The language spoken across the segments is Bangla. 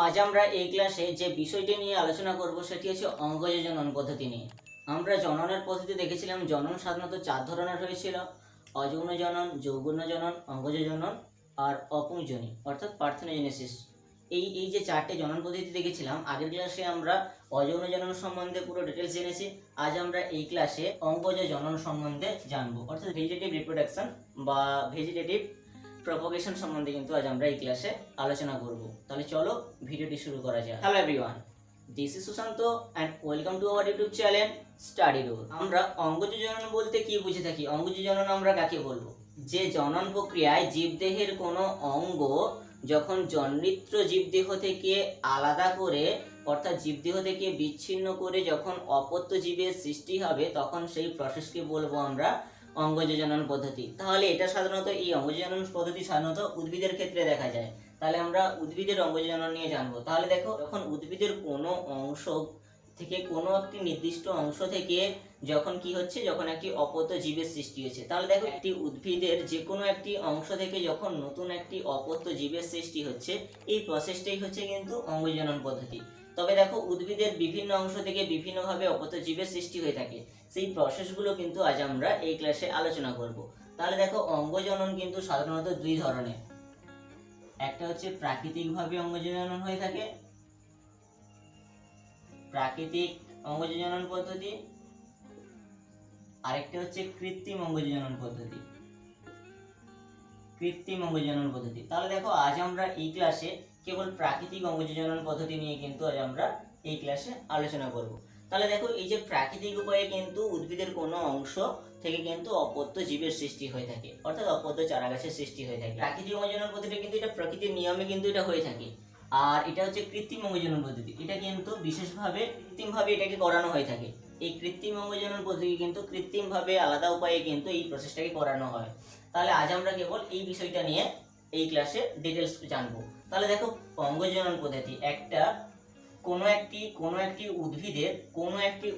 আজ আমরা এই ক্লাসে যে বিষয়টি নিয়ে আলোচনা করব সেটি হচ্ছে অঙ্গজ জনন পদ্ধতি নিয়ে। আমরা জননের পদ্ধতি দেখেছিলাম। জনন সাধারণত 4 ধরনের হয়েছিল: অযৌন জনন, যৌবন জনন, অঙ্গজ জনন আর অপুংজনী অর্থাৎ পার্থেনোজেনেসিস। এই যে 4টে জনন পদ্ধতি দেখেছিলাম, আগের ক্লাসে আমরা অযৌন জনন সম্বন্ধে পুরো ডিটেলস জেনেছি। আজ আমরা এই ক্লাসে অঙ্গজ জনন সম্বন্ধে জানবো, অর্থাৎ ভেজিটেটিভ রিপ্রোডাকশন বা ভেজিটেটিভ প্রপোগেশন সম্বন্ধে কিন্তু আজ আমরা এই ক্লাসে আলোচনা করব। তাহলে চলো ভিডিওটি শুরু করা যাক। Hello everyone, this is Sushant and welcome to our YouTube channel study rule. আমরা অঙ্গজ জনন বলতে কি বুঝে থাকি? অঙ্গজ জনন আমরা কাকে বলবো? যে জনন প্রক্রিয়ায় জীবদেহের কোনো অঙ্গ যখন জনৃত্র জীবদেহ থেকে আলাদা করে, অর্থাৎ জীবদেহ থেকে বিচ্ছিন্ন করে যখন অপত্য জীবের সৃষ্টি হবে, তখন সেই প্রসেসকে বলবো আমরা অঙ্গজ জনন পদ্ধতি। তাহলে এটা সাধারণত এই অঙ্গজ জনন পদ্ধতি সাধারণত উদ্ভিদের ক্ষেত্রে দেখা যায়। তাহলে আমরা উদ্ভিদের অঙ্গজ জনন নিয়ে জানবো। তাহলে দেখো, যখন উদ্ভিদের কোনো অংশ থেকে, কোনো একটি নির্দিষ্ট অংশ থেকে যখন কি হচ্ছে, যখন একটি অপত্য জীবের সৃষ্টি হচ্ছে, তাহলে দেখো একটি উদ্ভিদের যে কোনো একটি অংশ থেকে যখন নতুন একটি অপত্য জীবের সৃষ্টি হচ্ছে, এই প্রসেসটাই হচ্ছে কিন্তু অঙ্গজ জনন পদ্ধতি। তবে দেখো, উদ্ভিদের বিভিন্ন অংশ থেকে বিভিন্নভাবে অপত্য জীবের সৃষ্টি হয়ে থাকে। সেই প্রসেসগুলো কিন্তু আজ আমরা এই ক্লাসে আলোচনা করব। তাহলে দেখো, অঙ্গজনন কিন্তু সাধারণত 2 ধরনের। একটা হচ্ছে প্রাকৃতিকভাবে অঙ্গজনন হয়ে থাকে, প্রাকৃতিক অঙ্গজনন পদ্ধতি। আরেকটা হচ্ছে কৃত্রিম অঙ্গজনন পদ্ধতি, কৃত্রিম অঙ্গজনন পদ্ধতি। তাহলে দেখো, আজ আমরা এই ক্লাসে কেবল প্রাকৃতিক অঙ্গজনন পদ্ধতি নিয়ে কিন্তু আজ আমরা এই ক্লাসে আলোচনা করব। তাহলে দেখো, এই যে প্রাকৃতিক উপায়ে কিন্তু উদ্ভিদের কোনো অংশ থেকে কিন্তু অপত্য জীবের সৃষ্টি হয়ে থাকে, অর্থাৎ অপত্য চারাগাছের সৃষ্টি হয়ে থাকে। প্রাকৃতিক অঙ্গজনন পদ্ধতি কিন্তু এটা প্রকৃতির নিয়মে কিন্তু এটা হয়ে থাকে। আর এটা হচ্ছে কৃত্রিম অঙ্গজনন পদ্ধতি। এটা কিন্তু বিশেষভাবে কৃত্রিমভাবে এটাকে করানো হয়ে থাকে। এই কৃত্রিম অঙ্গজনন পদ্ধতি কিন্তু কৃত্রিমভাবে আলাদা উপায়ে কিন্তু এই প্রসেসটাকে করানো হয়। তাহলে আজ আমরা কেবল এই বিষয়টা নিয়ে এই ক্লাসে ডিটেলস জানবো। তাহলে দেখো, অঙ্গজনন পদ্ধতি একটা কোনো একটি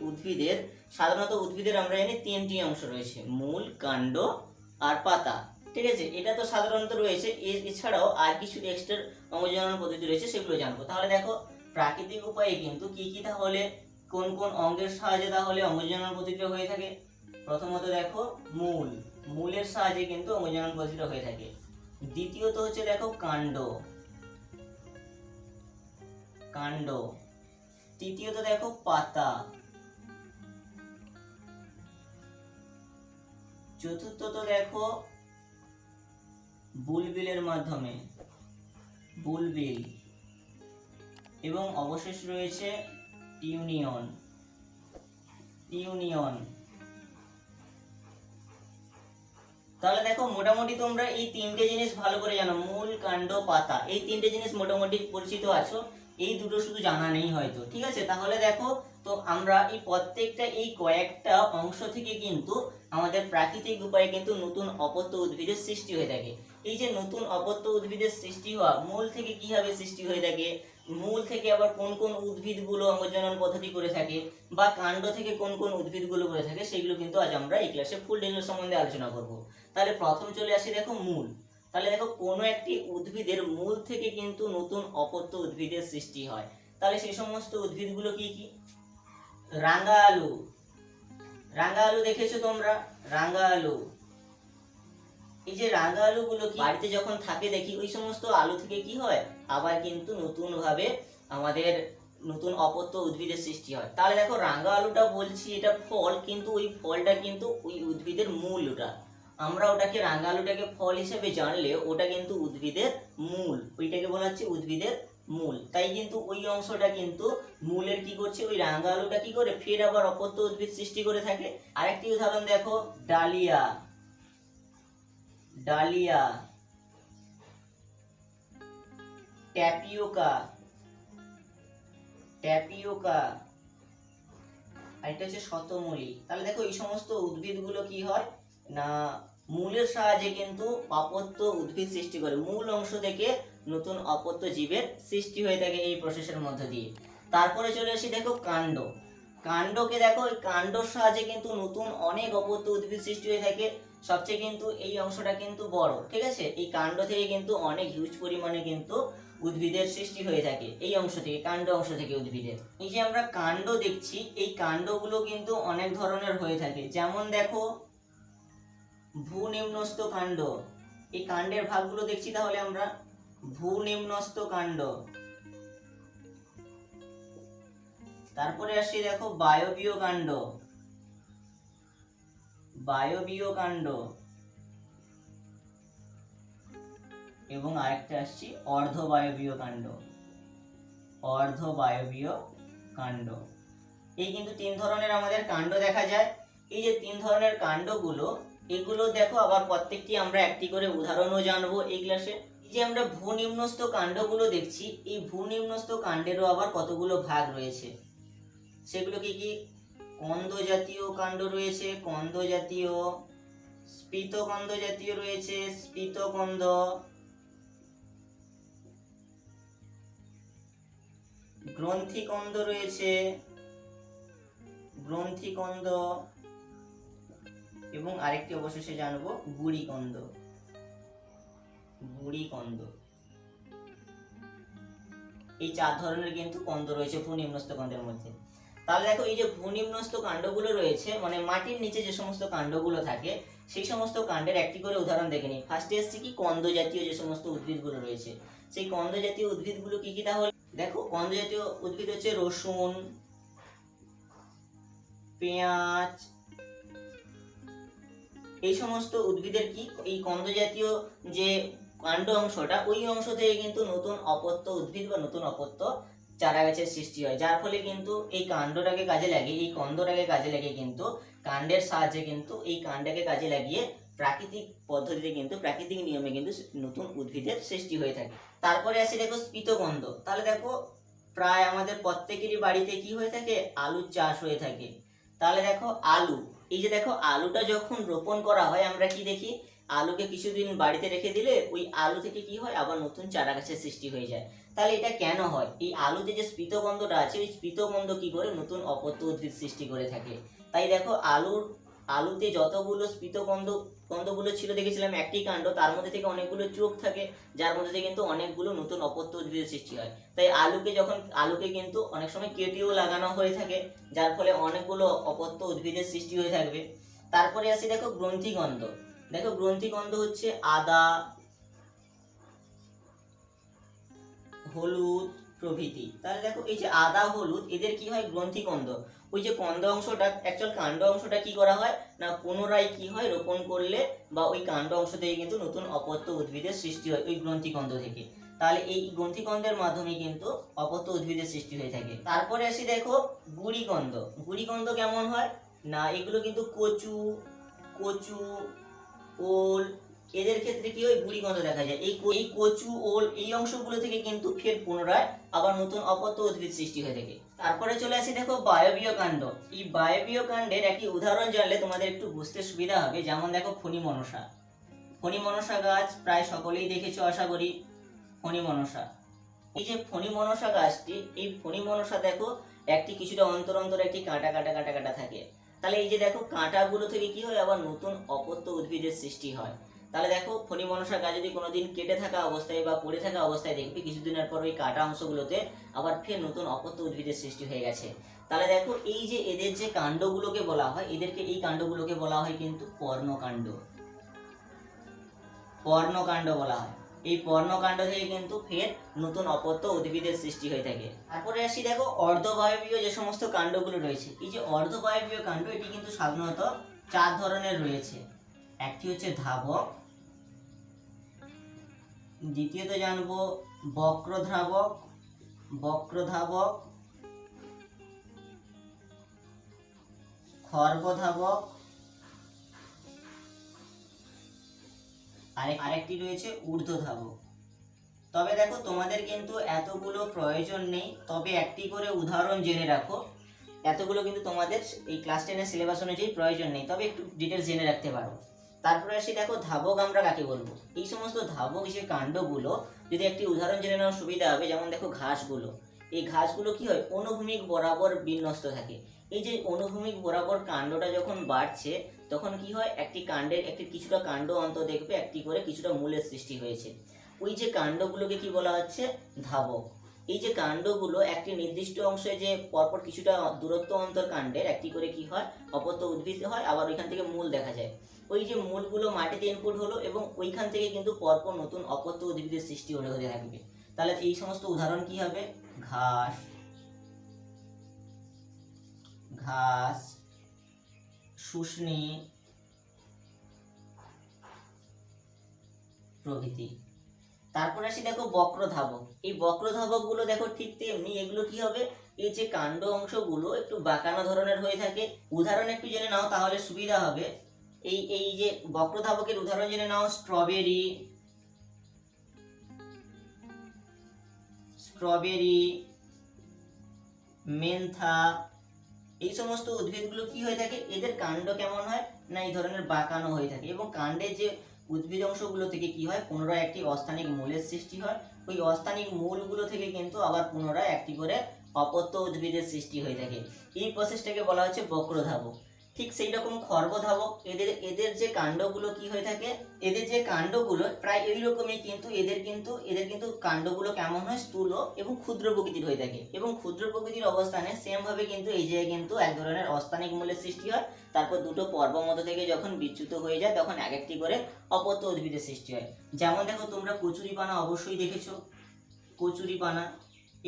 উদ্ভিদের সাধারণত উদ্ভিদের আমরা জানি 3টি অংশ রয়েছে: মূল, কাণ্ড আর পাতা। ঠিক আছে, এটা তো সাধারণত রয়েছে। এছাড়াও আর কিছু এক্সট্রা অঙ্গজনন পদ্ধতি রয়েছে, সেগুলো জানবো। তাহলে দেখো, প্রাকৃতিক উপায়ে কিন্তু কি কি তাহলে কোন কোন অঙ্গের সাহায্যে তাহলে অঙ্গজনন পদ্ধতিটা হয়ে থাকে? প্রথমত দেখো, মূলের সাহায্যে কিন্তু অঙ্গজনন পদ্ধতিটা হয়ে থাকে। দ্বিতীয়ত হচ্ছে দেখো কাণ্ড। তৃতীয়ত দেখো পাতা। চতুর্থত দেখো বুলবিলের মাধ্যমে, বুলবিল। এবং অবশেষ রয়েছে ইউনিয়ন। তাহলে দেখো, মোটামুটি তোমরা এই 3টে জিনিস ভালো করে জানো: মূল, কাণ্ড, পাতা। এই 3টে জিনিস মোটামুটি পরিচিত আছো। এই দুটো শুধু জানা নেই হয়তো। ঠিক আছে, তাহলে দেখো, তো আমরা এই প্রত্যেকটা এই কয়েকটা অংশ থেকে কিন্তু আমাদের প্রাকৃতিক উপায়ে কিন্তু নতুন অপত্য উদ্ভিদের সৃষ্টি হয়ে থাকে। এই যে নতুন অপত্য উদ্ভিদের সৃষ্টি হওয়া, মূল থেকে কিভাবে সৃষ্টি হয়ে থাকে, মূল থেকে আবার কোন কোন উদ্ভিদগুলো অঙ্গজনন পদ্ধতি করে থাকে, বা কাণ্ড থেকে কোন কোন উদ্ভিদগুলো করে থাকে, সেগুলো কিন্তু আজ আমরা এই ক্লাসে ফুল ডিটেইলস সম্বন্ধে আলোচনা করব। তাহলে প্রথম চলে আসি দেখো, মূল। তাহলে দেখো, কোনো একটি উদ্ভিদের মূল থেকে কিন্তু নতুন অপত্য উদ্ভিদের সৃষ্টি হয়। তাহলে সেই সমস্ত উদ্ভিদগুলো কি কি? রাঙা আলু দেখেছো তোমরা? রাঙা আলু। এই যে রাঙা আলুগুলো কি বাড়িতে যখন থাকে দেখি, ওই সমস্ত আলু থেকে কি হয়, আবার কিন্তু নতুন ভাবে আমাদের নতুন অপত্য উদ্ভিদের সৃষ্টি হয়। তাহলে দেখো, রাঙা আলুটা বলছি এটা ফল, কিন্তু ওই ফলটা কিন্তু ওই উদ্ভিদের মূল। আমরা ওটাকে রাঙা আলুটাকে ফল হিসেবে জানলে ওটা কিন্তু উদ্ভিদের মূল, ওইটাকে বলা হচ্ছে উদ্ভিদের মূল। তাই কিন্তু ওই অংশটা কিন্তু মূলের কি করছে, ওই রাঙা আলুটা কি করে ফের আবার অপত্য উদ্ভিদ সৃষ্টি করে থাকে। আরেকটি উদাহরণ দেখো, ডালিয়া। ট্যাপিওকা। আর এটা হচ্ছে শতমূলী। তাহলে দেখো, এই সমস্ত উদ্ভিদগুলো কি হয় না, মূলের সাহায্যে কিন্তু অপত্য উদ্ভিদ সৃষ্টি করে। মূল অংশ থেকে নতুন অপত্য জীবের সৃষ্টি হয়ে থাকে এই প্রসেসের মধ্য দিয়ে। তারপরে চলে আসি দেখো কাণ্ডকে। দেখো, এই কাণ্ডর সাহায্যে কিন্তু নতুন অনেক অপত্য উদ্ভিদ সৃষ্টি হয়ে থাকে। সবচেয়ে কিন্তু এই অংশটা কিন্তু বড়। ঠিক আছে, এই কাণ্ড থেকে কিন্তু অনেক হিউজ পরিমাণে কিন্তু উদ্ভিদের সৃষ্টি হয়ে থাকে এই অংশ থেকে, কাণ্ড অংশ থেকে উদ্ভিদের। এই যে আমরা কাণ্ড দেখছি, এই কাণ্ডগুলো কিন্তু অনেক ধরনের হয়ে থাকে। যেমন দেখো ভূনিম্নস্থ কাণ্ড, এই কাণ্ডের ভাগগুলো দেখছি তাহলে আমরা ভূনিম্নস্থ কাণ্ড। তারপরে আসি দেখো বায়বীয় কাণ্ড, বায়বীয় কাণ্ড, এবং আরেকটা আসছি অর্ধবায়বীয় কাণ্ড, অর্ধবায়বীয় কাণ্ড। এই কিন্তু তিন ধরনের আমাদের কাণ্ড দেখা যায়। এই যে তিন ধরনের কাণ্ডগুলো, এগুলো দেখো আবার প্রত্যেকটি আমরা একটি করে উদাহরণও জানবো এই ক্লাসে। এই যে আমরা ভূনিম্নস্থ কাণ্ডগুলো দেখছি, এই ভূনিম্নস্থ কাণ্ডেরও আবার কতগুলো ভাগ রয়েছে। সেগুলো কি কি? কন্দ জাতীয় কাণ্ড রয়েছে, কন্দ জাতীয়, স্ফীতকন্দ জাতীয় রয়েছে, স্ফীতকন্দ, গ্রন্থিকন্দ রয়েছে, গ্রন্থিকন্দ, এবং আরেকটি অবশেষে জানবো গুড়িকন্দ, গুড়িকন্দ। এই চার ধরনের কিন্তু কন্দ রয়েছে ভূনিম্নস্থ কাণ্ডের মধ্যে। তাহলে দেখো এই যে ভূনিম্নস্থ কাণ্ডগুলো রয়েছে, মানে মাটির নিচে যে সমস্ত কাণ্ডগুলো থাকে, সেই সমস্ত কাণ্ডের একটি করে উদাহরণ দেখে নিই। ফার্স্টে এসছে কি কন্দ জাতীয় যে সমস্ত উদ্ভিদগুলো রয়েছে, সেই কন্দ জাতীয় উদ্ভিদগুলো কি কি? তাহলে দেখো কন্দ জাতীয় উদ্ভিদ হচ্ছে রসুন, পেঁয়াজ, এই সমস্ত উদ্ভিদের কি এই কন্দ জাতীয় যে কাণ্ড অংশটা, ওই অংশ থেকে কিন্তু নতুন অপত্য উদ্ভিদ বা নতুন অপত্য চারা গাছের সৃষ্টি হয়। যার ফলে কিন্তু এই কাণ্ডটাকে কাজে লাগিয়ে, এই কন্দটাকে কাজে লাগিয়ে কিন্তু কাণ্ডের সাহায্যে কিন্তু এই কাণ্ডটাকে কাজে লাগিয়ে প্রাকৃতিক পদ্ধতিতে কিন্তু প্রাকৃতিক নিয়মে কিন্তু নতুন উদ্ভিদের সৃষ্টি হয়ে থাকে। তারপরে আসি দেখো স্ফীতকন্দ। তাহলে দেখো প্রায় আমাদের প্রত্যেকেরই বাড়িতে কি হয়ে থাকে? আলুর চাষ হয়ে থাকে। তাহলে দেখো আলু, এই যে দেখো আলুটা যখন রোপণ করা হয়, আমরা কি দেখি? আলুকে কিছুদিন বাড়িতে রেখে দিলে ওই আলু থেকে কি হয়? আবার নতুন চারা গাছের সৃষ্টি হয়ে যায়। তাহলে এটা কেন হয়? এই আলুতে যে স্ফীতকন্দটা আছে, ওই স্ফীতকন্দ কি করে নতুন অপত্য উদ্ভিদ সৃষ্টি করে থাকে। তাই দেখো আলুতে যতগুলো কন্দগুলো ছিল দেখেছিলাম একটি কাণ্ড, তার মধ্যে থেকে অনেকগুলো চোখ থাকে, যার মধ্যে থেকে কিন্তু অনেকগুলো নতুন অপত্য উদ্ভিদের সৃষ্টি হয়। তাই আলুকে কিন্তু অনেক সময় কেটেও লাগানো হয়ে থাকে, যার ফলে অনেকগুলো অপত্য উদ্ভিদের সৃষ্টি হয়ে থাকবে। তারপরে আসি দেখো গ্রন্থিকন্দ। দেখো গ্রন্থিকন্দ হচ্ছে আদা, হলুদ প্রভৃতি। তাহলে দেখো এই যে আদা, হলুদ, এদের কি হয়? গ্রন্থিকন্দ। ওই যে কন্দ অংশটা, অ্যাকচুয়াল কাণ্ড অংশটা কি করা হয় না, পুনরায় কি হয়? রোপণ করলে বা ওই কাণ্ড অংশ থেকে কিন্তু নতুন অপত্য উদ্ভিদের সৃষ্টি হয় ওই গ্রন্থিকন্দ থেকে। তাহলে এই গ্রন্থিকন্দের মাধ্যমে কিন্তু অপত্য উদ্ভিদের সৃষ্টি হয়ে থাকে। তারপরে আসি দেখো গুড়িকন্দ। গুড়িকন্দ কেমন হয় না, এগুলো কিন্তু কচু, ওল, এদের ক্ষেত্রে কি হয়? গুড়িকন্দ দেখা যায়। এই কচু, ওল, এই অংশগুলো থেকে কিন্তু ফের পুনরায় আবার নতুন অপত্য উদ্ভিদ সৃষ্টি হয়ে থাকে। তারপরে চলে আসি দেখো বায়বীয় কাণ্ড। এই বায়বীয় কাণ্ডের একটি উদাহরণ জানলে তোমাদের একটু বুঝতে সুবিধা হবে। যেমন দেখো ফণিমনসা, ফণিমনসা গাছ প্রায় সকলেই দেখেছো আশা করি। ফণিমনসা, এই যে ফণিমনসা গাছটি, এই ফণিমনসা দেখো একটি কিছুটা অন্তর অন্তর একটি কাঁটা কাঁটা কাঁটা কাঁটা থাকে। তাহলে এই যে দেখো কাঁটাগুলো থেকে কি হয়? আবার নতুন অপত্য উদ্ভিদের সৃষ্টি হয়। তাহলে দেখো ফণিমনসা গাছ যদি কোনোদিন কেটে থাকা অবস্থায় বা পড়ে থাকা অবস্থায় দেখবে কিছুদিনের পর ওই কাটা অংশগুলোতে আবার ফের নতুন অপত্য উদ্ভিদের সৃষ্টি হয়ে গেছে। তাহলে দেখো এই যে এদের যে কাণ্ডগুলোকে বলা হয়, এই কাণ্ডগুলোকে বলা হয় কিন্তু পর্ণকাণ্ড, পর্ণকাণ্ড বলা হয়। এই পর্ণকাণ্ড থেকে কিন্তু ফের নতুন অপত্য উদ্ভিদের সৃষ্টি হয়ে থাকে। তারপরে আসি দেখো অর্ধবায়বীয় যে সমস্ত কাণ্ডগুলো রয়েছে। এই যে অর্ধবায়বীয় কাণ্ড, এটি কিন্তু সাধারণত চার ধরনের রয়েছে। একটি হচ্ছে ধাবক, দ্বিতীয়ত জানবো বক্রধাবক, খর্বধাবক, আরেকটি রয়েছে ঊর্ধ্বধাবক। তবে দেখো তোমাদের কিন্তু এতগুলো প্রয়োজন নেই, তবে একটি করে উদাহরণ জেনে রাখো। এতগুলো কিন্তু তোমাদের এই ক্লাস 10 এর সিলেবাস অনুযায়ী প্রয়োজন নেই, তবে একটু ডিটেলস জেনে রাখতে পারো। তারপরে আসি দেখো ধাবক আমরা কাকে বলবো। এই সমস্ত ধাবক যে কাণ্ডগুলো যদি একটি উদাহরণ জেনে নেওয়ার সুবিধা হবে। যেমন দেখো ঘাসগুলো, এই ঘাসগুলো কি হয়? অনুভূমিক বরাবর বিন্যস্ত থাকে। এই যে অনুভূমিক বরাবর কাণ্ডটা যখন বাড়ছে, তখন কি হয়? একটি কাণ্ডের কিছুটা কাণ্ড অন্তর দেখবে একটি করে কিছুটা মূলের সৃষ্টি হয়েছে। ওই যে কাণ্ডগুলোকে কি বলা হচ্ছে, ধাবক। এই যে কাণ্ডগুলো একটি নির্দিষ্ট অংশে যে পরপর কিছুটা দূরত্ব অন্তর কাণ্ডের একটি করে কি হয়, অপত্য উদ্ভিদ হয়, আবার ওইখান থেকে মূল দেখা যায়। ওই যে মূলগুলো মাটিতে ইনপুট হলো এবং ওইখান থেকে কিন্তু পরপর নতুন অপত্য উদ্ভিদের সৃষ্টি হতে থাকবে। তাহলে এই সমস্ত উদাহরণ কি হবে, ঘাস, ঘাস, শুষ্নী প্রভৃতি। তারপর আসি দেখো বক্রধাবক। এই বক্রধাবক গুলো দেখো ঠিক তেমনি, এগুলো কি হবে, এই যে কাণ্ড অংশগুলো একটু বাঁকানো ধরনের হয়ে থাকে। উদাহরণ একটু জেনে নাও তাহলে সুবিধা হবে। এই এই যে বক্রধাবকের উদাহরণ জেনে নাও, স্ট্রবেরি, স্ট্রবেরি, মেন্থা, এই সমস্ত উদ্ভিদগুলো কি হয়ে থাকে, এদের কাণ্ড কেমন হয় না এই ধরনের বাঁকানো হয়ে থাকে এবং কাণ্ডের যে উদ্ভিদ অংশগুলো থেকে কি হয়, পুনরায় একটি অস্থানিক মূলের সৃষ্টি হয়। ওই অস্থানিক মূলগুলো থেকে কিন্তু আবার পুনরায় একটি করে অপত্য উদ্ভিদের সৃষ্টি হয়ে থাকে। এই প্রসেসটাকে বলা হচ্ছে বক্রধাবক। ঠিক সেই রকম খর্বধাবক, এদের এদের যে কাণ্ডগুলো কি হয়ে থাকে, এদের যে কাণ্ডগুলো প্রায় এই রকমই, কিন্তু এদের কিন্তু কাণ্ডগুলো কেমন হয়, স্থূল এবং ক্ষুদ্র প্রকৃতির হয়ে থাকে। এবং ক্ষুদ্র প্রকৃতির অবস্থানে সেম ভাবে কিন্তু এই যে কিন্তু এক ধরনের অস্থানিক মূলের সৃষ্টি হয়। তারপর দুটো পর্ব মধ্য থেকে যখন বিচ্যুত হয়ে যায় তখন এক একটি করে অপত্য উদ্ভিদের সৃষ্টি হয়। যেমন দেখো তোমরা কচুরিপানা অবশ্যই দেখেছো, কচুরিপানা।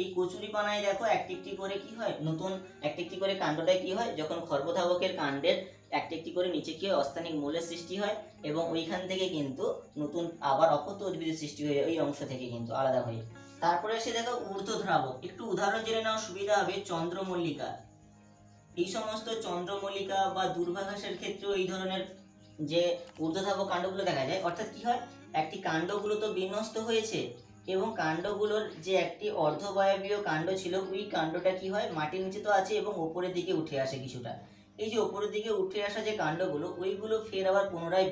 এই কচুরিপানায় দেখো একটি একটি করে কি হয়, নতুন একটি একটি করে কাণ্ডটায় কি হয়, যখন খর্বধাবকের কাণ্ডের একটি একটি করে নিচে কি হয়, অস্থানিক মূলের সৃষ্টি হয় এবং ওইখান থেকে কিন্তু নতুন আবার অপত্য উদ্ভিদের সৃষ্টি হয়ে ওই অংশ থেকে কিন্তু আলাদা হয়ে। তারপরে এসে দেখো ঊর্ধ্বধাবক। একটু উদাহরণ জেনে নাও সুবিধা হবে, চন্দ্রমল্লিকা। এই সমস্ত চন্দ্রমল্লিকা বা দুর্বাঘাসের ক্ষেত্রেও এই ধরনের যে ঊর্ধ্বধাবক কাণ্ডগুলো দেখা যায়। অর্থাৎ কি হয়, একটি কাণ্ডগুলো তো বিন্যস্ত হয়েছে এবং কাণ্ডগুলোর যে একটি অর্ধবায়বীয় কাণ্ড ছিল, ওই কাণ্ডটা কি হয়, মাটির নিচে তো আছে এবং উপরের দিকে উঠে আসে কিছুটা। এই যে উপরের দিকে উঠে আসা যে কাণ্ডগুলো, ওইগুলো ফের আবার পুনরায়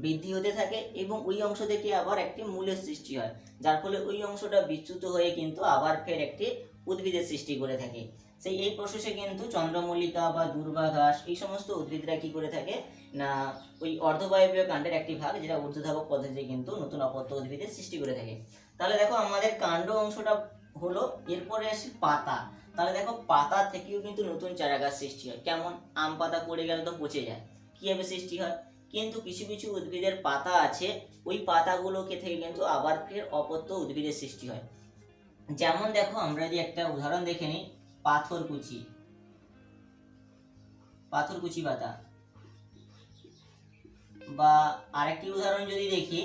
বৃদ্ধি হতে থাকে এবং ওই অংশ থেকে আবার একটি মূলের সৃষ্টি হয়, যার ফলে ওই অংশটা বিচ্যুত হয়ে কিন্তু আবার ফের একটি উদ্ভিদের সৃষ্টি করে থাকে। সেই এই প্রসেসে কিন্তু চন্দ্রমল্লিকা বা দুর্বাঘাস এই সমস্ত উদ্ভিদরা কি করে থাকে না, ওই অর্ধবায়বীয় কাণ্ডের একটি ভাগ যেটা ঊর্ধ্বধাবক পদ্ধতিতে কিন্তু নতুন অপত্য উদ্ভিদের সৃষ্টি করে থাকে। তাহলে দেখো আমাদের কাণ্ড অংশটা হলো, এরপরে আসে পাতা। তাহলে দেখো পাতা থেকেও কিন্তু নতুন চারাগাছ সৃষ্টি হয়। কেমন, আম পাতা পড়ে গেলে তো পচে যায়, কিভাবে সৃষ্টি হয়, কিন্তু কিছু কিছু উদ্ভিদের পাতা আছে, ওই পাতাগুলোকে থেকে কিন্তু আবার ফের অপত্য উদ্ভিদের সৃষ্টি হয়। যেমন দেখো আমরা যদি একটা উদাহরণ দেখে নিই, পাথরকুচি, পাথরকুচি পাতা। বা আরেকটি উদাহরণ যদি দেখি,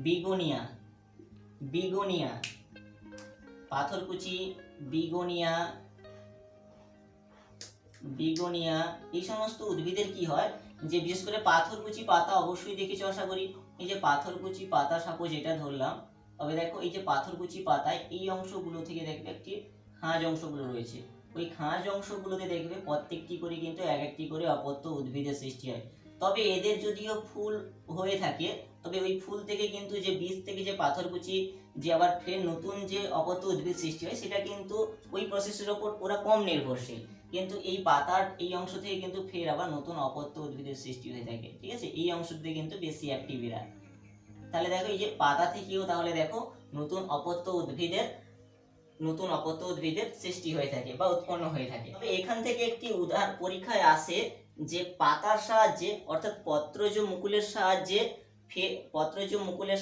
বিগোনিয়া, বিগোনিয়া, পাথরকুচি, বিগোনিয়া, বিগোনিয়া, এই সমস্ত উদ্ভিদের কি হয় যে বিশেষ করে পাথরকুচি পাতা অবশ্যই দেখেছো আশা করি। এই যে পাথরকুচি পাতা সাপোজ এটা ধরলাম, তবে দেখো এই যে পাথরকুচি পাতায় এই অংশগুলো থেকে দেখবে একটি খাঁজ অংশগুলো রয়েছে। ওই খাঁজ অংশগুলোতে দেখবে প্রত্যেকটি করে কিন্তু এক একটি করে অপত্য উদ্ভিদের সৃষ্টি হয়। তবে এদের যদিও ফুল হয়ে থাকে, তবে ওই ফুল থেকে কিন্তু যে বীজ থেকে যে পাথরকুচি যে আবার ফের নতুন যে অপত্য উদ্ভিদ সৃষ্টি হয়, সেটা কিন্তু ওই প্রসেসের ওপর ওরা কম নির্ভরশীল। কিন্তু এই পাতার এই অংশ থেকে কিন্তু ফের আবার নতুন অপত্য উদ্ভিদের সৃষ্টি হয়ে থাকে। ঠিক আছে, এই অংশটিতে কিন্তু বেশি অ্যাক্টিভ এরা। তাহলে দেখো এই যে পাতা থেকেও তাহলে দেখো নতুন অপত্য উদ্ভিদের সৃষ্টি হয়ে থাকে বা উৎপন্ন হয়ে থাকে। তবে এখান থেকে একটি উদাহরণ পরীক্ষায় আসে যে পাতার সাহায্যে অর্থাৎ পত্রজ মুকুলের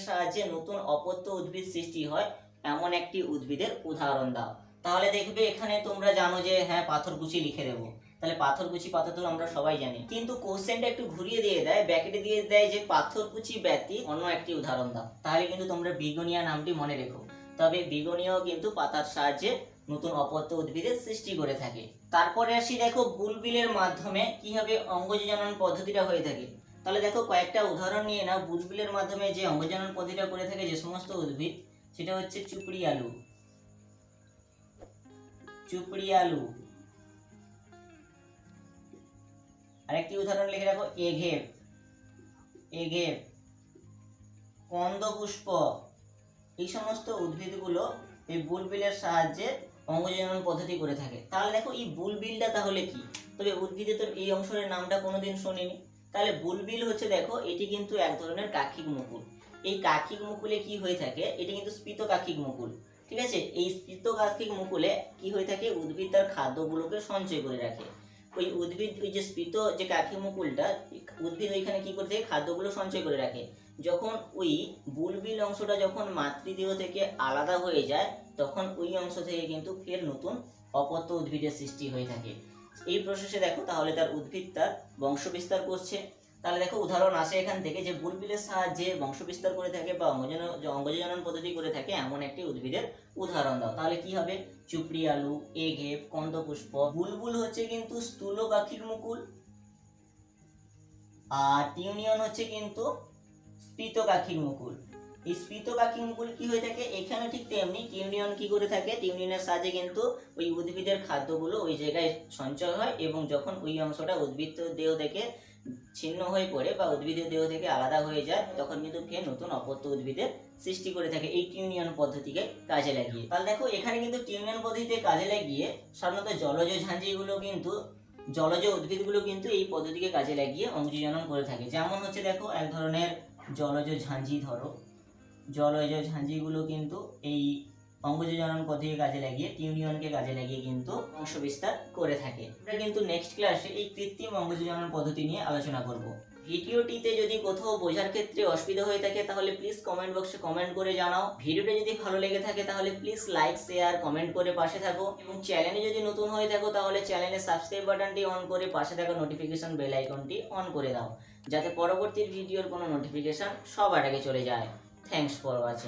সাহায্যে নতুন অপত্য উদ্ভিদ সৃষ্টি হয় এমন একটি উদ্ভিদের উদাহরণ দাও। তাহলে দেখবে এখানে তোমরা জানো যে হ্যাঁ পাথরকুচি লিখে দেবো। তাহলে পাথরকুচি পাতা তো আমরা সবাই জানি, কিন্তু কোশ্চেনটা একটু ঘুরিয়ে দিয়ে দেয়, ব্র্যাকেটে দিয়ে দেয় যে পাথরকুচি ব্যতীত অন্য একটি উদাহরণ দাও। তাহলে কিন্তু তোমরা বিগোনিয়া নামটি মনে রেখো। তবে বিগোনিয়াও কিন্তু পাতার সাহায্যে নতুন অপত্য উদ্ভিদের সৃষ্টি করে থাকে। তারপরে আসি দেখো বুলবিলের মাধ্যমে কিভাবে অঙ্গজনন পদ্ধতিটা হয়ে থাকে। তাহলে দেখো কয়েকটা উদাহরণ নিয়ে নাও। বুলবিলের মাধ্যমে যে অঙ্গজনন পদ্ধতিটা করে থাকে যে সমস্ত উদ্ভিদ, সেটা হচ্ছে চুপড়ি আলু, চুপড়ি আলু। আরেকটি উদাহরণ লিখে রাখো, এঘেপ, এঘেপ, কন্দপুষ্প। এই সমস্ত উদ্ভিদগুলো এই বুলবিলের সাহায্যে অঙ্গজনন পদ্ধতি করে থাকে। তাহলে দেখো এই বুলবিলটা তাহলে কি, তবে উদ্ভিদে তো এই অংশের নামটা কোনোদিন শুনিনি। তাহলে বুলবিল হচ্ছে দেখো এটি কিন্তু এক ধরনের কাক্ষিক মুকুল। এই কাক্ষিক মুকুলে কি হয়ে থাকে, এটি কিন্তু স্ফীত কাক্ষিক মুকুল, ঠিক আছে। এই স্ফীত কাক্ষিক মুকুলে কি হয়ে থাকে, উদ্ভিদ তার খাদ্যগুলোকে সঞ্চয় করে রাখে। ওই উদ্ভিদ, ওই যে স্ফীত যে কাক্ষিক মুকুলটা, উদ্ভিদ ওইখানে কি করে থাকে, খাদ্যগুলো সঞ্চয় করে রাখে। যখন ওই বুলবিল অংশটা যখন মাতৃদেহ থেকে আলাদা হয়ে যায়, তখন ওই অংশ থেকে কিন্তু ফের নতুন অপত্য উদ্ভিদের সৃষ্টি হয়ে থাকে। এই প্রসেসে দেখো তাহলে তার উদ্ভিদ তার বংশ বিস্তার করছে। তাহলে দেখো উদাহরণ আসে এখান থেকে যে বুলবিলের সাহায্যে বংশ বিস্তার করে থাকে বা অঙ্গজনন পদ্ধতি করে থাকে এমন একটি উদ্ভিদের উদাহরণ দাও। তাহলে কি হবে, চুপড়ি আলু, এগেপ, কন্দপুষ্প। বুলবুল হচ্ছে কিন্তু স্থূল কাক্ষিক মুকুল, আর টিউনিয়ন হচ্ছে কিন্তু স্ফীত কাক্ষিক মুকুল। এই স্ফীত কাক্ষিক মুকুল কি হয়ে থাকে, এখানে ঠিক তেমনি টিউনিয়ন কি করে থাকে, টিউনিয়নের সাহায্যে কিন্তু ওই উদ্ভিদের খাদ্যগুলো ওই জায়গায় সঞ্চয় হয়, এবং যখন ওই অংশটা উদ্ভিদ দেহ থেকে ছিন্ন হয়ে পড়ে বা উদ্ভিদের দেহ থেকে আলাদা হয়ে যায়, তখন কিন্তু ফের নতুন অপত্য উদ্ভিদের সৃষ্টি করে থাকে এই টিউনিয়ন পদ্ধতিকে কাজে লাগিয়ে। তাহলে দেখো এখানে কিন্তু টিউনিয়ন পদ্ধতিতে কাজে লাগিয়ে সাধারণত জলজ ঝাঁঝিগুলো কিন্তু, জলজ উদ্ভিদগুলো কিন্তু এই পদ্ধতিকে কাজে লাগিয়ে অঙ্কুজনন করে থাকে। যেমন হচ্ছে দেখো এক ধরনের জলজ ঝাঁঝি, ধরো জলজ ঝাঁঝিগুলো কিন্তু এই অঙ্কুজনন পদ্ধতিকে কাজে লাগিয়ে, টিউনিয়নকে কাজে লাগিয়ে কিন্তু বংশ বিস্তার করে থাকে। আমরা কিন্তু নেক্সট ক্লাসে এই কৃত্রিম অঙ্কুজনন পদ্ধতি নিয়ে আলোচনা করব। ভিডিওটিতে যদি কোথাও বোঝার ক্ষেত্রে অসুবিধা হয়ে থাকে তাহলে প্লিজ কমেন্ট বক্সে কমেন্ট করে জানাও। ভিডিওটা যদি ভালো লেগে থাকে তাহলে প্লিজ লাইক, শেয়ার, কমেন্ট করে পাশে থাকো, এবং চ্যানেলে যদি নতুন হয়ে থাকো তাহলে চ্যানেলে সাবস্ক্রাইব বাটনটি অন করে পাশে থাকা নোটিফিকেশন বেল আইকনটি অন করে দাও, যাতে পরবর্তী ভিডিওর কোনো নোটিফিকেশন সবার আগে চলে যায়। Thanks for watching.